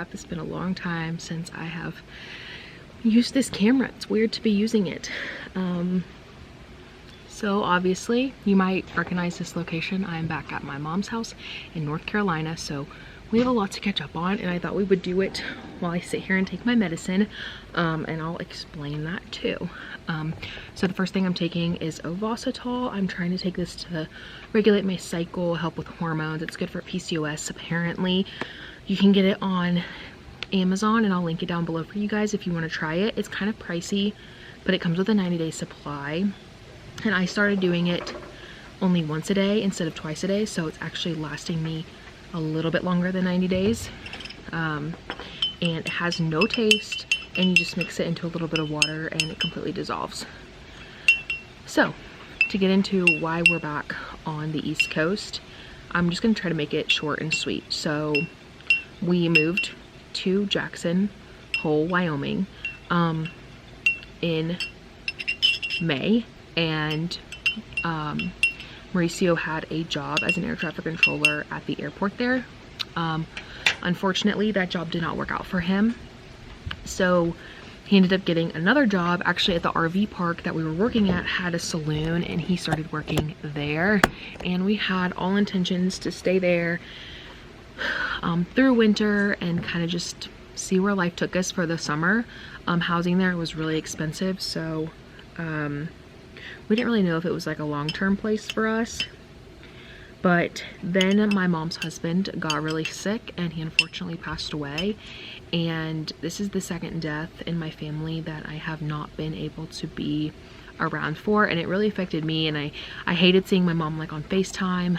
recap. It's been a long time since I have used this camera. It's weird to be using it. So obviously you might recognize this location. I'm back at my mom's house in North Carolina, so we have a lot to catch up on, and I thought we would do it while I sit here and take my medicine, and I'll explain that too. So the first thing I'm taking is Ovasitol. I'm trying to take this to regulate my cycle, help with hormones. It's good for PCOS apparently. You can get it on Amazon, and I'll link it down below for you guys if you want to try it. It's kind of pricey, but it comes with a 90-day supply, and I started doing it only once a day instead of twice a day, so it's actually lasting me a little bit longer than 90 days. And it has no taste, and you just mix it into a little bit of water and it completely dissolves. So to get into why we're back on the East Coast, I'm just gonna try to make it short and sweet. So we moved to Jackson Hole, Wyoming in May, and Mauricio had a job as an air traffic controller at the airport there. Unfortunately, that job did not work out for him, so he ended up getting another job actually at the RV park that we were working at, had a saloon, and he started working there, and we had all intentions to stay there through winter and kind of just see where life took us for the summer. Housing there was really expensive, so we didn't really know if it was like a long-term place for us. But then my mom's husband got really sick, and he unfortunately passed away, and this is the second death in my family that I have not been able to be around for, and it really affected me, and I hated seeing my mom like on FaceTime.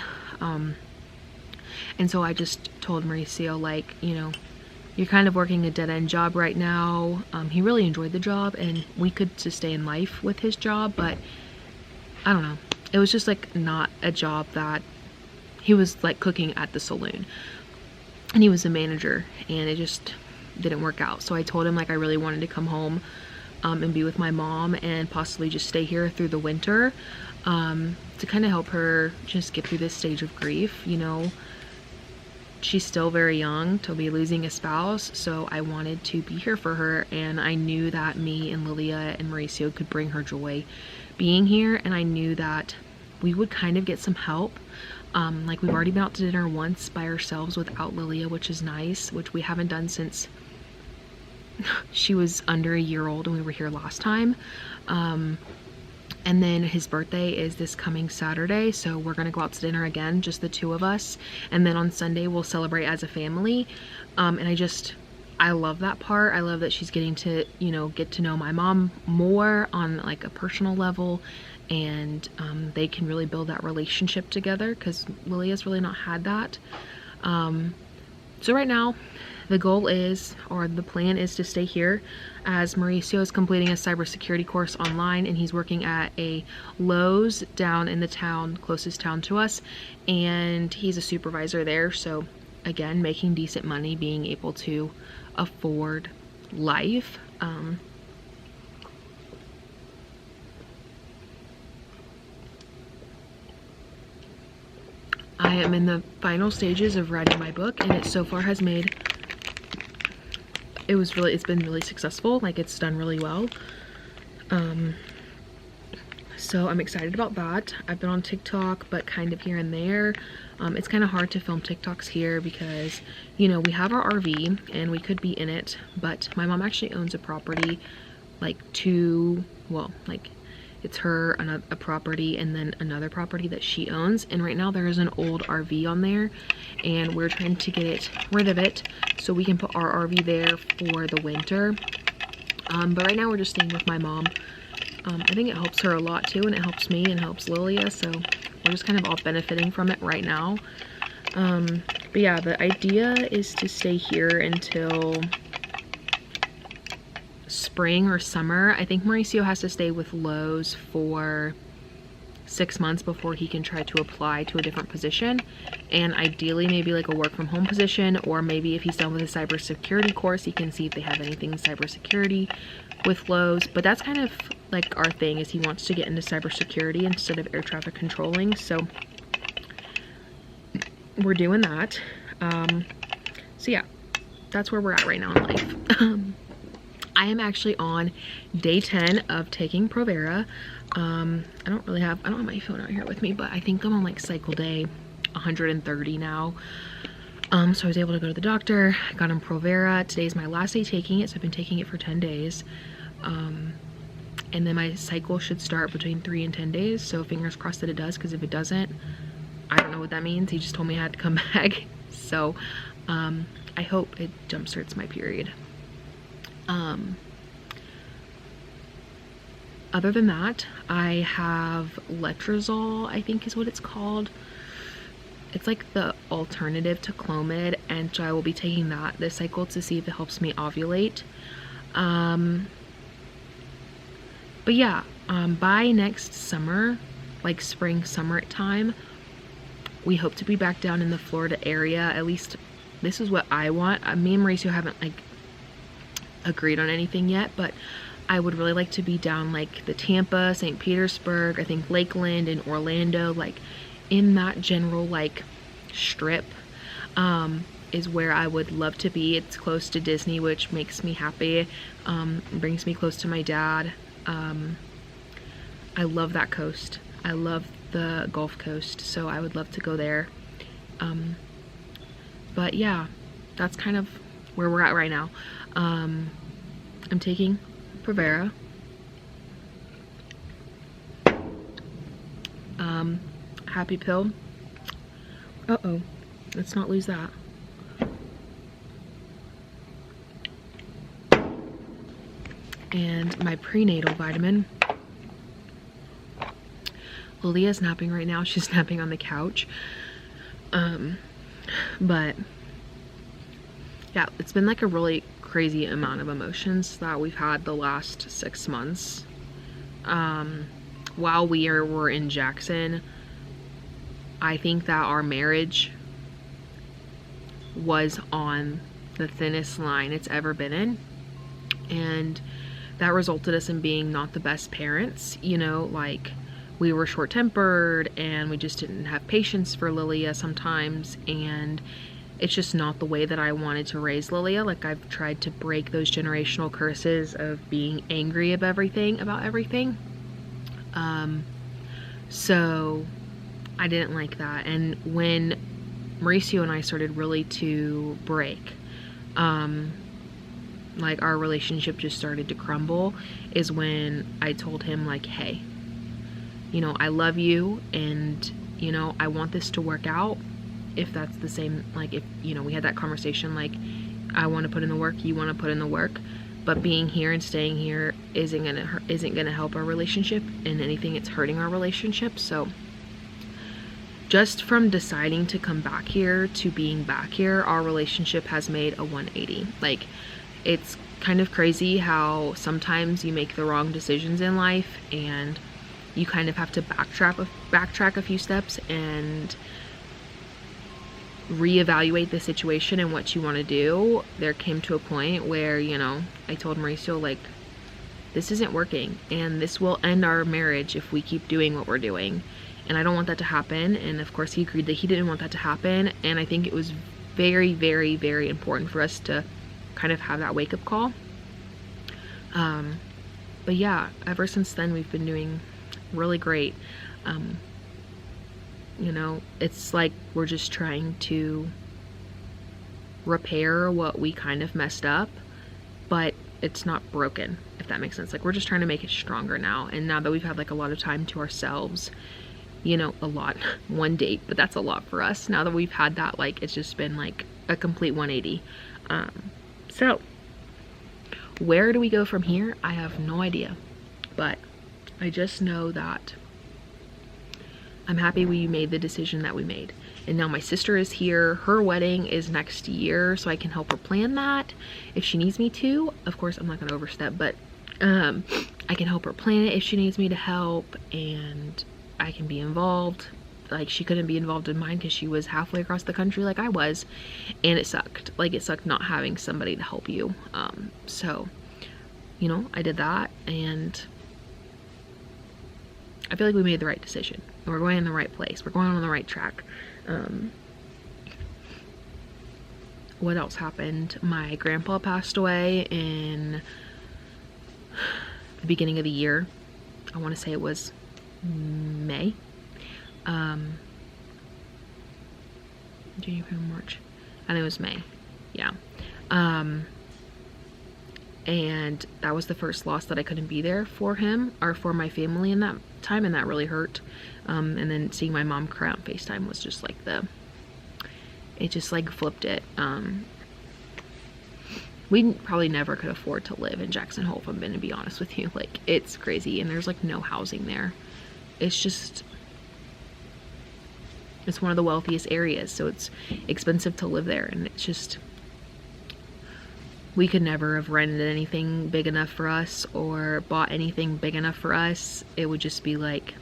And so I just told Mauricio, like, you know, you're kind of working a dead-end job right now. He really enjoyed the job, and we could sustain life with his job, but I don't know, it was just like not a job that he was like cooking at the saloon, and he was a manager, and it just didn't work out. So I told him like I really wanted to come home and be with my mom and possibly just stay here through the winter to kind of help her just get through this stage of grief. You know, she's still very young to be losing a spouse, so I wanted to be here for her, and I knew that me and Lilia and Mauricio could bring her joy being here, and I knew that we would kind of get some help. Like, we've already been out to dinner once by ourselves without Lilia, which is nice, which we haven't done since she was under a year old and we were here last time. And then his birthday is this coming Saturday, so we're gonna go out to dinner again, just the two of us, and then on Sunday we'll celebrate as a family. And I love that part. I love that she's getting to, you know, get to know my mom more on like a personal level, and they can really build that relationship together, because Lilia's really not had that. So right now the goal is, or the plan is, to stay here as Mauricio is completing a cybersecurity course online, and he's working at a Lowe's down in the town, closest town to us, and he's a supervisor there. So again, making decent money, being able to afford life. I am in the final stages of writing my book, and it so far has made, it's been really successful. Like, it's done really well. So I'm excited about that. I've been on TikTok, but kind of here and there. It's kind of hard to film TikToks here because, you know, we have our RV and we could be in it, but my mom actually owns a property, like it's her, a property, and then another property that she owns, and right now there is an old RV on there, and we're trying to get rid of it so we can put our RV there for the winter. But right now we're just staying with my mom. I think it helps her a lot too, and it helps me and helps Lilia, so we're just kind of all benefiting from it right now. But yeah, the idea is to stay here until spring or summer. I think Mauricio has to stay with Lowe's for 6 months before he can try to apply to a different position, and ideally maybe like a work from home position, or maybe if he's done with a cybersecurity course, he can see if they have anything in cybersecurity with Lowe's. But that's kind of like our thing, is he wants to get into cybersecurity instead of air traffic controlling, so we're doing that. So yeah, that's where we're at right now in life. I am actually on day 10 of taking Provera. I don't have my phone out here with me, but I think I'm on like cycle day 130 now. So I was able to go to the doctor, I got on Provera. Today's my last day taking it, so I've been taking it for 10 days. And then my cycle should start between 3 and 10 days, so fingers crossed that it does, because if it doesn't, I don't know what that means. He just told me I had to come back. So I hope it jumpstarts my period. Other than that, I have letrozole, I think is what it's called. It's like the alternative to Clomid, and so I will be taking that this cycle to see if it helps me ovulate. But yeah, by next summer, like spring, summer time, we hope to be back down in the Florida area. At least this is what I want. Me and Mauricio haven't like agreed on anything yet, but I would really like to be down like the Tampa, St. Petersburg, I think Lakeland and Orlando, like in that general like strip is where I would love to be. It's close to Disney, which makes me happy. Brings me close to my dad. I love that coast. I love the Gulf Coast, so I would love to go there. But yeah, that's kind of where we're at right now. I'm taking Provera. Happy pill. Uh-oh, let's not lose that. And my prenatal vitamin. Lilia's napping right now. She's napping on the couch. But yeah, it's been like a really crazy amount of emotions that we've had the last 6 months. While we were in Jackson, I think that our marriage was on the thinnest line it's ever been in, and that resulted us in being not the best parents. You know, like we were short-tempered and we just didn't have patience for Lilia sometimes, and it's just not the way that I wanted to raise Lilia. Like I've tried to break those generational curses of being angry about everything. So I didn't like that. And when Mauricio and I started really to break, like our relationship just started to crumble, is when I told him like, hey, you know, I love you, and you know, I want this to work out. If that's the same, like if, you know, we had that conversation, like I want to put in the work, you want to put in the work, but being here and staying here isn't gonna help our relationship, and anything, it's hurting our relationship. So just from deciding to come back here to being back here, our relationship has made a 180. Like it's kind of crazy how sometimes you make the wrong decisions in life and you kind of have to backtrack a few steps and reevaluate the situation and what you want to do. There came to a point where, you know, I told Mauricio, like, this isn't working and this will end our marriage if we keep doing what we're doing, and I don't want that to happen. And of course he agreed that he didn't want that to happen, and I think it was very, very, very important for us to kind of have that wake-up call. But yeah, ever since then we've been doing really great. You know, it's like we're just trying to repair what we kind of messed up, but it's not broken, if that makes sense. Like we're just trying to make it stronger now. And now that we've had like a lot of time to ourselves, you know, a lot, one date, but that's a lot for us. Now that we've had that, like it's just been like a complete 180. So where do we go from here? I have no idea, but I just know that I'm happy we made the decision that we made. And now my sister is here. Her wedding is next year, so I can help her plan that if she needs me to. Of course, I'm not going to overstep, but I can help her plan it if she needs me to help, and I can be involved. Like she couldn't be involved in mine because she was halfway across the country like I was, and it sucked. Like it sucked not having somebody to help you. So, you know, I did that, and I feel like we made the right decision. We're going in the right place. We're going on the right track. what else happened? My grandpa passed away in the beginning of the year. I want to say it was May. January, March. I think it was May. Yeah. And that was the first loss that I couldn't be there for him or for my family in that time, and that really hurt. And then seeing my mom cry on FaceTime was just like it just like flipped it. We probably never could afford to live in Jackson Hole, if I'm gonna be honest with you. Like, it's crazy, and there's like no housing there. It's one of the wealthiest areas, so it's expensive to live there, and it's just, we could never have rented anything big enough for us or bought anything big enough for us. It would just be like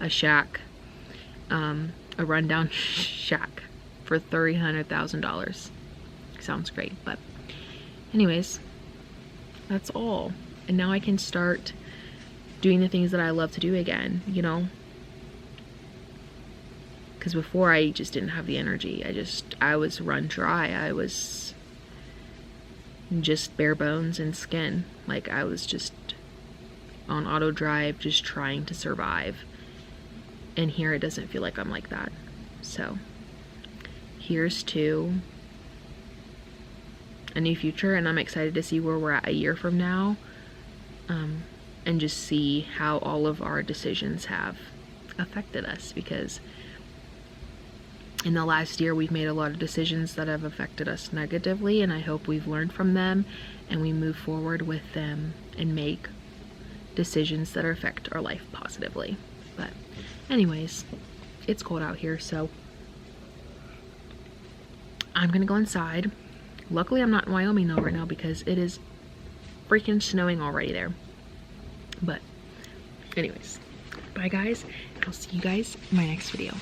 a shack, a rundown shack for $300,000. Sounds great, but anyways, that's all. And now I can start doing the things that I love to do again, you know? Because before, I just didn't have the energy. I was run dry. I was just bare bones and skin. Like, I was just on auto drive, just trying to survive. And here it doesn't feel like I'm like that. So here's to a new future, and I'm excited to see where we're at a year from now, and just see how all of our decisions have affected us, because in the last year we've made a lot of decisions that have affected us negatively, and I hope we've learned from them and we move forward with them and make decisions that affect our life positively. But anyways, it's cold out here, so I'm gonna go inside. Luckily I'm not in Wyoming though right now, because it is freaking snowing already there. But anyways, bye guys, I'll see you guys in my next video.